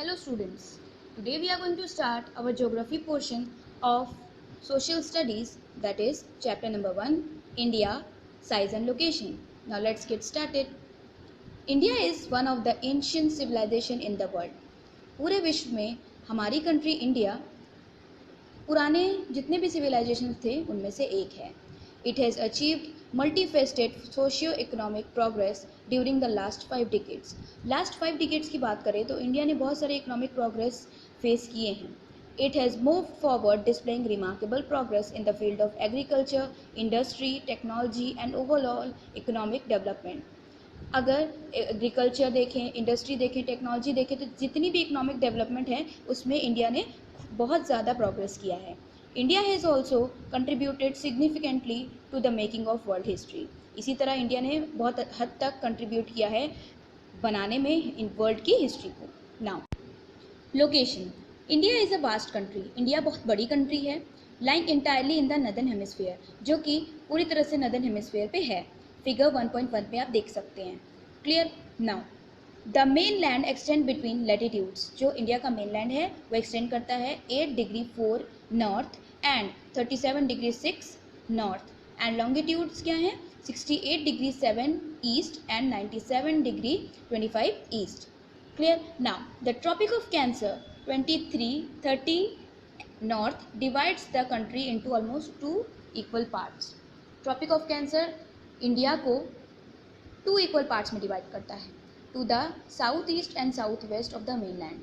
Hello students, today we are going to start our geography portion of social studies, that is chapter number 1, India, size and location. Now let's get started. India is one of the ancient civilization in the world. पूरे विश्व में हमारी country India पुराने जितने भी civilisation थे उनमें से एक है. It has achieved multifaceted socio-economic progress during the last 5 decades. Last 5 decades की बात करें तो इंडिया ने बहुत सारे इकोनॉमिक प्रोग्रेस फेस किए हैं. It has moved forward displaying remarkable progress in the field of agriculture, industry, technology and overall economic development. अगर एग्रीकल्चर देखें, इंडस्ट्री देखें, टेक्नोलॉजी देखें तो जितनी भी इकोनॉमिक डेवलपमेंट है उसमें इंडिया ने बहुत ज़्यादा प्रोग्रेस किया है. India has also contributed significantly to the making of world history. इसी तरह इंडिया ने बहुत हद तक कंट्रीब्यूट किया है बनाने में इन वर्ल्ड की हिस्ट्री को. Now location. India is a vast country. India बहुत बड़ी कंट्री है. Lying entirely in the northern hemisphere, जो कि पूरी तरह से नदर्न हेमिस्फीयर पे है. फिगर 1.1 पे आप देख सकते हैं. Clear. Now the main land extend between latitudes. जो इंडिया का मेन लैंड है वो एक्सटेंड करता है 8 degree 4 north and 37 degree 6 north. And longitudes क्या हैं? 68 degree 7 east and 97 degree 25 east. Clear. Now the tropic of cancer 2330 north divides the country into almost 2 equal parts. Tropic of cancer India को 2 equal parts में divide करता है. To the south east and south west of the main land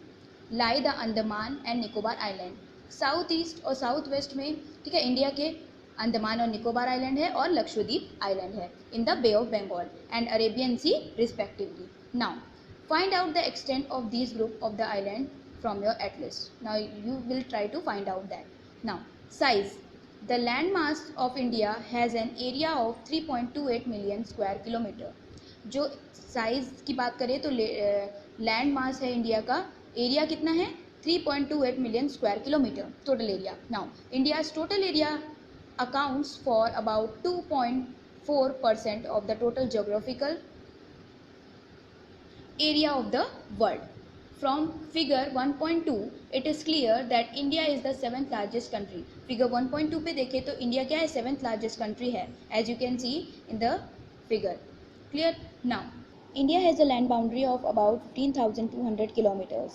lie the Andaman and Nicobar island. South east और south west में, ठीक है, India के अंडमान और निकोबार आइलैंड है और लक्षद्वीप आइलैंड है in the bay of Bengal and Arabian sea respectively. Now find out the extent of this group of the island from your atlas. Now you will try to find out that. Now size. The land mass of India has an area of 3.28 million square kilometer. जो size की बात करें तो land mass है India का, area कितना है? 3.28 million square kilometre total area. Now India's total area accounts for about 2.4% of the total geographical area of the world. From figure 1.2, it is clear that India is the 7th largest country. Figure 1.2 पे देखें तो India क्या है? 7th largest country है, as you can see in the figure. Clear? Now, India has a land boundary of about 15,200 kilometers.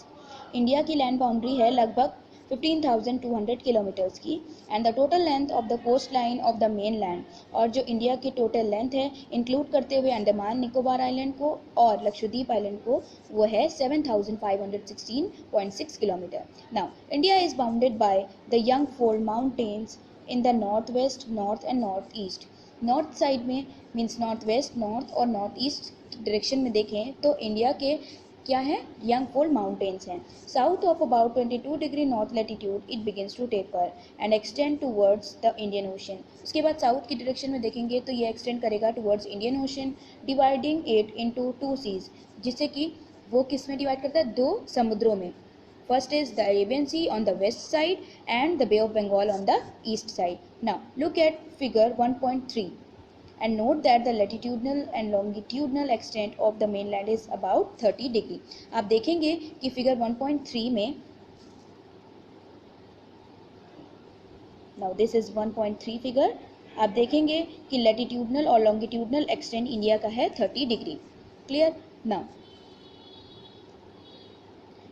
India की land boundary है लगभग 15,200 kilometers की. And the total length of the coast line of the main land, और जो India की total length है include करते हुए अंडमान निकोबार आइलैंड को और लक्षद्वीप आइलैंड को, वो है 7,516.6 kilometer. Now India is bounded by the young fold mountains in the north west, north and north east. North side में मीन्स नॉर्थ वेस्ट, नॉर्थ और नॉर्थ ईस्ट डायरेक्शन में देखें तो इंडिया के क्या है? यंग फोल्ड माउंटेन्स हैं. South of about 22 degree north latitude it begins to taper and extend towards the Indian ocean. उसके बाद साउथ की डायरेक्शन में देखेंगे तो ये एक्सटेंड करेगा towards Indian ocean, dividing it into 2 seas, जिससे कि वो किस में डिवाइड करता है? 2 समुद्रों में. First is the Arabian sea on the west side and the bay of Bengal on the east side. Now look at figure 1.3 and note that the latitudinal and longitudinal extent of the mainland is about 30 degree. आप देखेंगे कि figure 1.3 में, now this is 1.3 figure, आप देखेंगे कि latitudinal और longitudinal extent India का है 30 degree. Clear. Now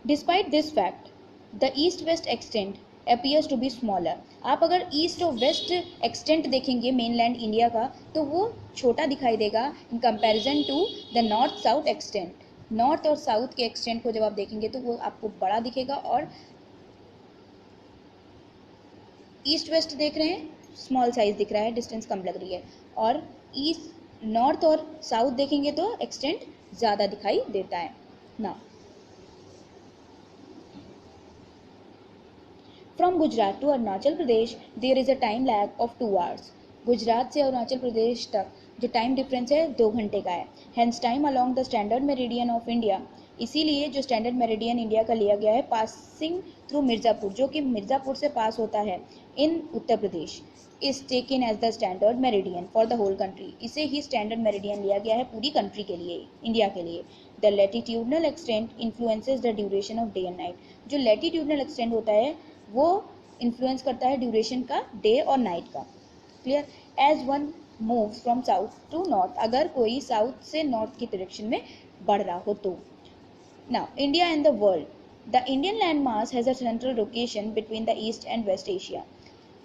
despite this fact the east west extent appears to be smaller. आप अगर ईस्ट और वेस्ट एक्सटेंट देखेंगे मेनलैंड इंडिया का तो वो छोटा दिखाई देगा in comparison to the north south extent. North और साउथ के एक्सटेंट को जब आप देखेंगे तो वो आपको बड़ा दिखेगा, और ईस्ट वेस्ट देख रहे हैं स्मॉल साइज दिख रहा है, डिस्टेंस कम लग रही है. और ईस्ट नॉर्थ और साउथ देखेंगे तो एक्सटेंट ज़्यादा दिखाई देता है. ना From Gujarat to Arunachal Pradesh, there is a time lag of 2 hours. Gujarat से अरुणाचल प्रदेश तक जो टाइम डिफरेंस है 2 घंटे का है. Hence time along the standard meridian of India, इसीलिए जो स्टैंडर्ड मेरिडियन इंडिया का लिया गया है पासिंग थ्रू मिर्ज़ापुर, जो कि मिर्ज़ापुर से पास होता है in Uttar Pradesh, is taken as the standard meridian for the whole country. इसे ही स्टैंडर्ड मेरिडियन लिया गया है पूरी कंट्री के लिए, इंडिया के लिए. The latitudinal extent influences the duration of day and night. जो लैटिट्यूडनल एक्सटेंट होता है वो इन्फ्लुएंस करता है ड्यूरेशन का डे और नाइट का। Clear. As one moves from south to north, अगर कोई साउथ से नॉर्थ की डायरेक्शन में बढ़ रहा हो तो। Now India and the world, the Indian land mass has a central location between the east and west Asia.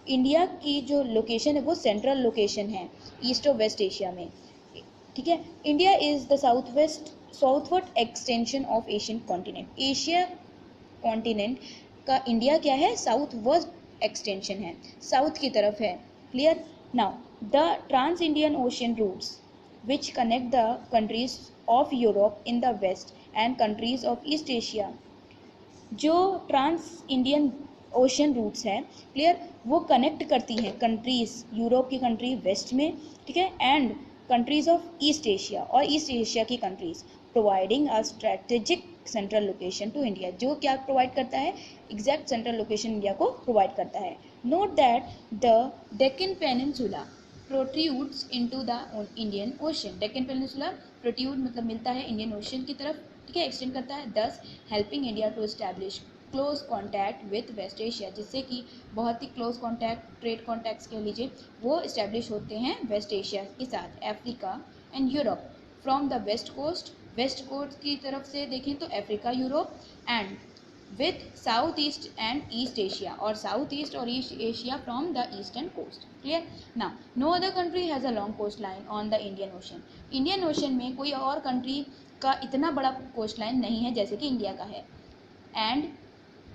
India की जो लोकेशन है वो सेंट्रल लोकेशन है ईस्ट और वेस्ट एशिया में। ठीक है। India is the southward extension of Asian continent. Asia continent का इंडिया क्या है, साउथवर्ड एक्सटेंशन है, साउथ की तरफ है। Clear. Now the trans Indian ocean routes which connect the countries of Europe in the west and countries of east Asia. जो trans Indian ocean routes हैं, clear, वो कनेक्ट करती हैं कंट्रीज, यूरोप की कंट्री वेस्ट में, ठीक है, and countries of east Asia और ईस्ट एशिया की countries, providing a strategic central location to India. जो क्या प्रोवाइड करता है, एग्जैक्ट सेंट्रल लोकेशन इंडिया को प्रोवाइड करता है। Note that the Deccan peninsula protrudes into the Indian ocean. Deccan peninsula protrude मतलब मिलता है इंडियन ओशन की तरफ, ठीक है, एक्सटेंड करता है, thus helping India to establish close contact with west Asia, जिससे कि बहुत ही क्लोज कॉन्टैक्ट, ट्रेड कॉन्टैक्ट्स कह लीजिए, वो इस्टेब्लिश होते हैं वेस्ट एशिया के साथ, Africa and Europe. From the west coast की तरफ से देखें तो Africa, Europe, and with south east and east Asia, और साउथ ईस्ट और east Asia from the eastern coast. Clear. Now no other country has a long coast line on the Indian ocean. Indian ocean में कोई और country का इतना बड़ा coast line नहीं है जैसे कि इंडिया का है। And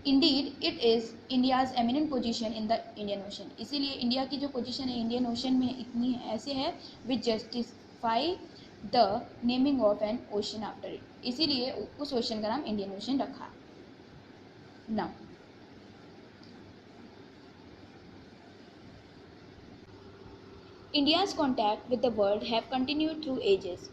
Indeed it is India's eminent position in the Indian ocean. इसीलिए इंडिया की जो पोजीशन है इंडियन ओशन में इतनी ऐसे है which justify the naming of an ocean after it, इसीलिए उस ओशन का नाम इंडियन ओशन रखा। Now India's contact with the world have continued through ages.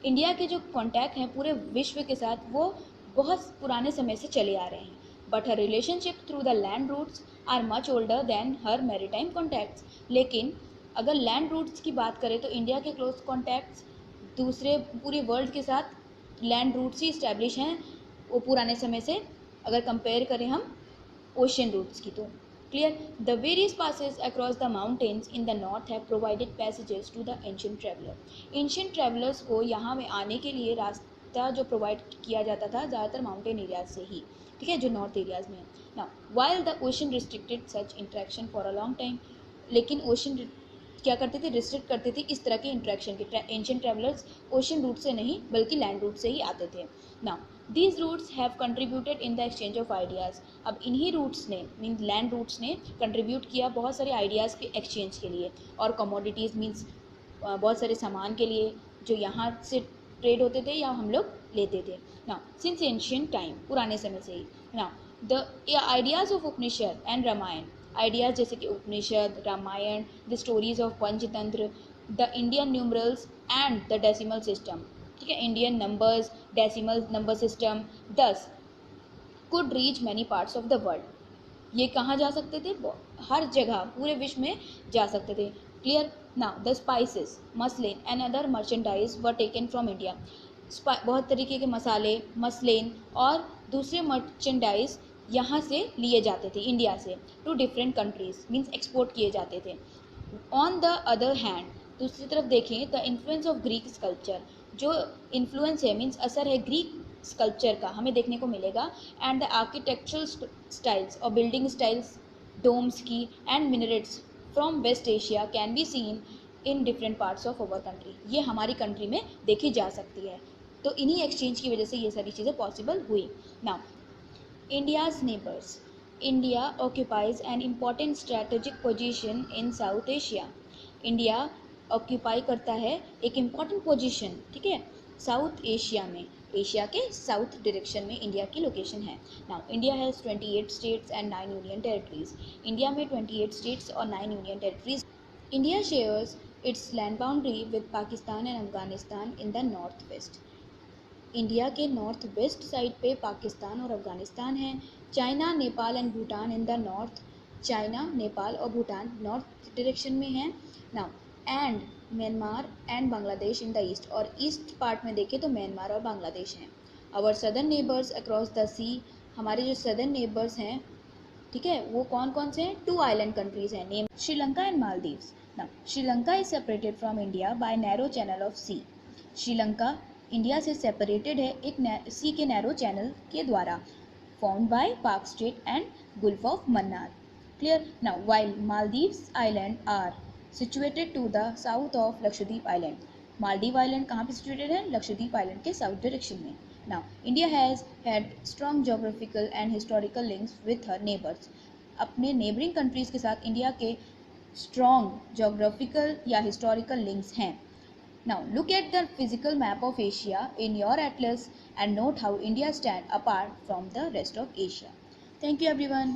India के जो कॉन्टैक्ट हैं पूरे विश्व के साथ वो बहुत पुराने समय से चले आ रहे हैं। But her relationship through the land routes are much older than her maritime contacts. लेकिन अगर लैंड रूट्स की बात करें तो इंडिया के क्लोज कॉन्टैक्ट्स दूसरे पूरे वर्ल्ड के साथ लैंड रूट्स ही इस्टेब्लिश हैं वो पुराने समय से, अगर कंपेयर करें हम ओशन रूट्स की तो। Clear. The various passes across the mountains in the north have provided passages to the ancient traveler। Ancient travellers को यहाँ में आने के लिए रास्ता जो प्रोवाइड किया जाता था ज़्यादातर माउंटेन एरियाज से ही, ठीक है, जो नॉर्थ एरियाज में है। Now while the ocean restricted such interaction for a long time, लेकिन ओशन क्या करते थे, रिस्ट्रिक्ट करते थे इस तरह के इंट्रैक्शन के। एंशियंट ट्रेवलर्स ओशन रूट से नहीं बल्कि लैंड रूट से ही आते थे। Now these routes have contributed in the exchange of ideas. अब इन्हीं रूट्स ने, मीन लैंड रूट्स ने कंट्रीब्यूट किया बहुत सारे आइडियाज़ के एक्सचेंज के लिए और कमोडिटीज़ मीन्स बहुत सारे सामान के लिए जो यहाँ से ट्रेड होते थे या हम लोग लेते थे। नाउ सिंस एंशियंट टाइम, पुराने समय से ही। Now the ideas of Upanishad and Ramayana, ideas जैसे कि Upanishad, Ramayana, the stories of Panchatantra, the Indian numerals and the decimal system, ठीक है, Indian numbers, decimal number system, thus could reach many parts of the world. ये कहाँ जा सकते थे, हर जगह पूरे विश्व में जा सकते थे। Clear. Now the spices, muslin and other merchandise were taken from India. बहुत तरीके के मसाले, मसलिन और दूसरे मर्चेंडाइज यहाँ से लिए जाते थे इंडिया से to different countries, means export किए जाते थे। ऑन द अदर हैंड, दूसरी तरफ देखें, the influence of Greek sculpture, जो इन्फ्लुएंस है मीन्स असर है ग्रीक स्कल्पचर का हमें देखने को मिलेगा, एंड द आर्किटेक्चरल स्टाइल्स और बिल्डिंग स्टाइल्स डोम्स की and minarets from west Asia can be seen in different parts of our country. ये हमारी कंट्री में देखी जा सकती है। तो इन्हीं एक्सचेंज की वजह से ये सारी चीज़ें पॉसिबल हुई। Now India's neighbors. India occupies an important strategic position in South Asia. India occupy करता है एक इम्पॉर्टेंट पोजीशन, ठीक है, साउथ एशिया में, एशिया के साउथ डायरेक्शन में इंडिया की लोकेशन है। Now India has 28 states and 9 union territories. India में 28 स्टेट्स और 9 union territories. India shares it's land boundary with Pakistan and Afghanistan in the north waste. India के नॉर्थ वेस्ट साइड पे पाकिस्तान और अफगानिस्तान है। China, Nepal and Bhutan in the north, China, Nepal और Bhutan north direction में है। Now and Myanmar and Bangladesh in the east, और east part में देखें तो म्यांमार और बांग्लादेश हैं। Our southern neighbours across the sea, हमारे जो सदर्न नेबर्स हैं, ठीक है, वो कौन कौन से हैं? 2 आइलैंड कंट्रीज हैं, name Sri Lanka and Maldives. Now Sri Lanka is separated from India by narrow channel of sea. Sri Lanka India से सेपरेटेड है एक सी के नैरो चैनल के द्वारा, formed by Park Strait and Gulf of Mannar. Clear? Now, while Maldives Island are situated to the south of Lakshadweep Island. Maldive Island कहाँ पे situated है? Lakshadweep Island के south direction में. Now, India has had strong geographical and historical links with her neighbors. अपने neighboring countries के साथ India के strong geographical या historical links हैं. Now look at the physical map of Asia in your atlas and note how India stands apart from the rest of Asia. Thank you everyone.